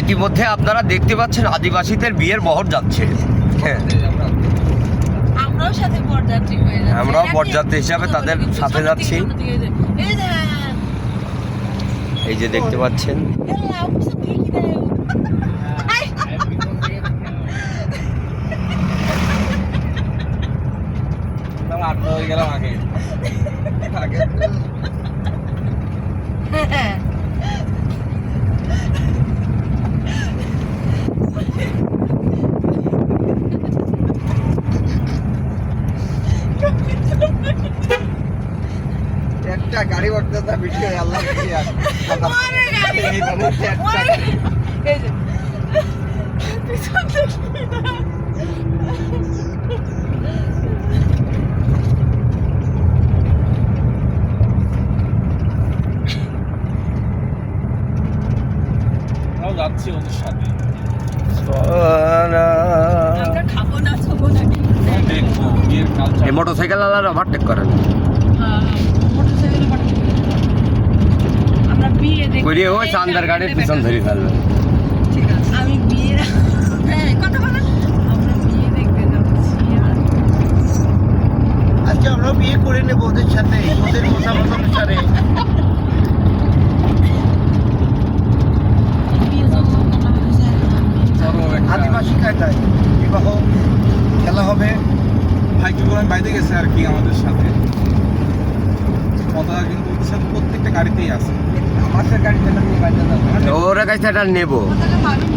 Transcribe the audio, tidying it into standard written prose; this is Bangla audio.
ইতিমধ্যে আপনারা দেখতে পাচ্ছেন আদিবাসীদের বিয়ের বহর যাচ্ছে। হ্যাঁ, আমরাও সাথে বরযাত্রী হয়ে যাচ্ছি। আমরাও বরযাত্রী হিসাবে তাদের সাথে যাচ্ছি। এই যে দেখতে পাচ্ছেন, একটা গাড়ি উঠতে তা ভিডিও আল্লাহ কি আর যাচ্ছি ওদের সাথে, আমরা খাবো না ছবো না দেখবো বিয়ের কালচার। এই মোটরসাইকেল আলাদা ওভারটেক করেন, আমরা বিয়ে দেখতে করিয়ে ওই চান্দার গাড়ির পিছন ধরে ফেলবে। ঠিক আছে, আমি বিয়ে হ্যাঁ কথা বলেন, আমরা বিয়ে দেখতে যাচ্ছি। আজকে আমরা বিয়ে করে নেব ওদের সাথে, ওদের মতামত অনুসারে। আদিবাসী কায়দায় বিবাহ খেলা হবে। ভাইকে বলেন বাইরে গেছে আর কি আমাদের সাথে, পতাকা কিন্তু ওদের সাথে প্রত্যেকটা গাড়িতেই আছে। আমার গাড়িতে না নিয়ে বাইরে যাবো। ওরা কাছে এটা নেবো। পতাকা পাবেন